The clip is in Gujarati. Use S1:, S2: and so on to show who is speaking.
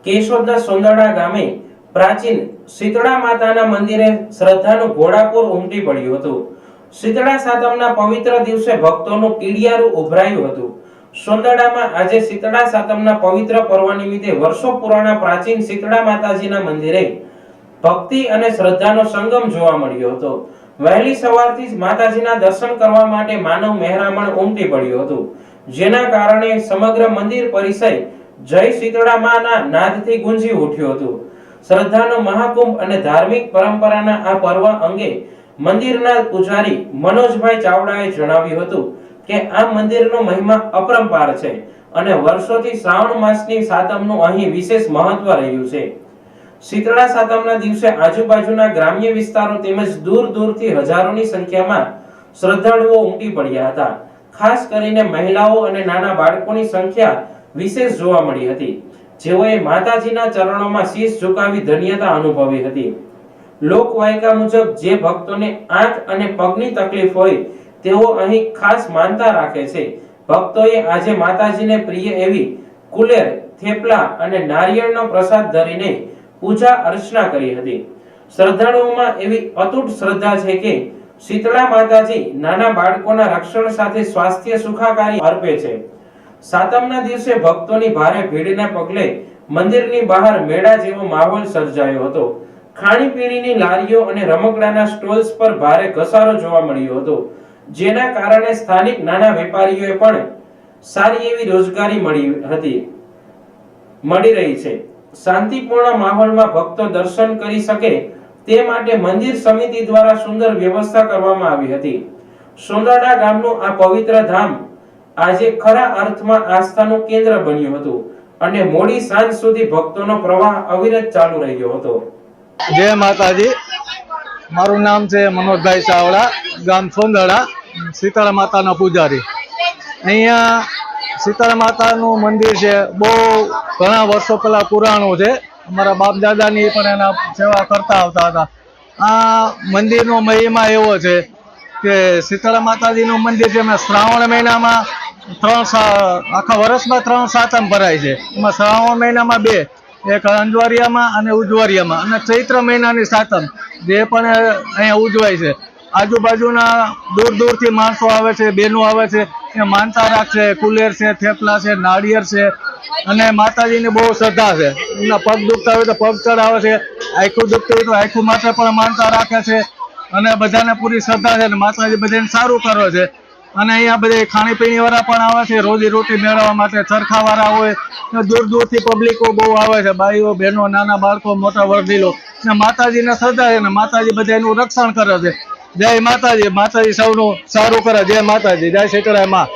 S1: કેશોદના સોંદરડા ગામે પ્રાચીન શીતળા માતાના મંદિરે શ્રદ્ધાનું ઘોડાપૂર ઉમટી પડ્યું હતું। શીતળા સાતમના પવિત્ર દિવસે ભક્તોનું કીડિયારું ઉભરાયું હતું। સોંદરડામાં આજે શીતળા સાતમના પવિત્ર પર્વ નિમિત્તે વર્ષો પુરાણા પ્રાચીન શીતળા માતાજીના મંદિરે ભક્તિ અને શ્રદ્ધાનો સંગમ જોવા મળ્યો હતો। વહેલી સવારથી જ માતાજીના દર્શન કરવા માટે માનવ મહેરામણ ઉમટી પડ્યું હતું, જેના કારણે સમગ્ર મંદિર પરિસર જય શીતળા માના નાદથી ગુંજી ઉઠ્યું હતું। શ્રદ્ધાનો મહાકુંભ અને ધાર્મિક પરંપરાના આ પર્વ અંગે મંદિરના પૂજારી મનોજભાઈ ચાવડાએ જણાવ્યું હતું કે આ મંદિરનો મહિમા અપરંપાર છે અને વર્ષોથી શ્રાવણ માસની સાતમનું અહીં વિશેષ મહત્વ રહ્યું છે। શીતળા સાતમના દિવસે આજુબાજુના ગ્રામ્ય વિસ્તારો તેમજ દૂર દૂરથી હજારોની સંખ્યામાં શ્રદ્ધાળુઓ ઉમટી પડ્યા હતા। ખાસ કરીને મહિલાઓ અને નાના બાળકોની સંખ્યા વિશેષ જોવા મળી હતી, જેઓએ માતાજીના ચરણોમાં શીશ ઝુકાવી ધન્યતા અનુભવી હતી। લોકવાયકા મુજબ જે ભક્તોને આંખ અને પગની તકલીફ હોય તેઓ અહીં ખાસ માનતા રાખે છે। ભક્તોએ આજે માતાજીને પ્રિય એવી કુલેર, થેપલા અને નારિયેળનો પ્રસાદ ધરીને પૂજા અર્ચના કરી હતી। શ્રદ્ધાળુઓમાં એવી અતૂટ શ્રદ્ધા છે કે શીતળા માતાજી નાના બાળકોના રક્ષણ સાથે સ્વાસ્થ્ય સુખાકારી અર્પે છે। સાતમના દિવસે ભક્તોની ભારે ભીડને પગલે મંદિરની બહાર મેળા જેવો માહોલ સર્જાયો હતો। ખાણીપીણીની લારીઓ અને રમકડાના સ્ટોલ્સ પર ભારે ઘસારો જોવા મળ્યો હતો, જેના કારણે સ્થાનિક નાના વેપારીઓએ પણ સારી એવી રોજગારી મળી રહી છે। શાંતિપૂર્ણ માહોલમાં ભક્તો દર્શન કરી શકે તે માટે મંદિર સમિતિ દ્વારા સુંદર વ્યવસ્થા કરવામાં આવી હતી। સોંદરડા ગામનું આ પવિત્ર ધામ આજે ખરા અર્થમાં આસ્થાનું કેન્દ્ર બન્યું હતું અને મોડી સાંજ સુધી ભક્તોનો પ્રવાહ અવિરત ચાલુ રહ્યો હતો।
S2: જય માતાજી। મારું નામ છે મનોજભાઈ ચાવડા, ગામ સોંદરડા, શીતળા માતાના પૂજારી। અહીંયા શીતળા માતાનું મંદિર છે, બહુ ઘણા વર્ષો પહેલા પુરાણું છે। અમારા બાપ દાદાની પણ એના સેવા કરતા આવતા હતા। આ મંદિરનો મહિમા એવો છે કે શીતળા માતાજીનું મંદિર છે, શ્રાવણ મહિનામાં આખા વર્ષમાં 3 સાતમ ભરાય છે। એમાં શ્રાવણ મહિનામાં 2, એક અંજવારિયામાં અને ઉજવારિયામાં, અને ચૈત્ર મહિનાની સાતમ જે પણ અહીંયા ઉજવાય છે। આજુબાજુના દૂર દૂરથી માણસો આવે છે, બહેનો આવે છે, એ માનતા રાખશે। કુલેર છે, થેપલા છે, નાળિયેર છે, અને માતાજીની બહુ શ્રદ્ધા છે। એમના પગ દુખતા હોય તો પગ ચડાવે છે, આખું દુખતું હોય તો આખું માટે પણ માનતા રાખે છે, અને બધાને પૂરી શ્રદ્ધા છે, અને માતાજી બધાને સારું કરે છે। અને અહીંયા બધા ખાણીપીણી વાળા પણ આવે છે, રોજી રોટી મેળવવા માટે। ચરખા વાળા હોય, દૂર દૂરથી પબ્લિકો બહુ આવે છે, ભાઈઓ બહેનો, નાના બાળકો, મોટા વડીલો, ને માતાજીને શ્રદ્ધા છે, ને માતાજી બધા એનું રક્ષણ કરે છે। જય માતાજી। માતાજી સૌનું સારું કરે। જય માતાજી। જય શીતળા માં।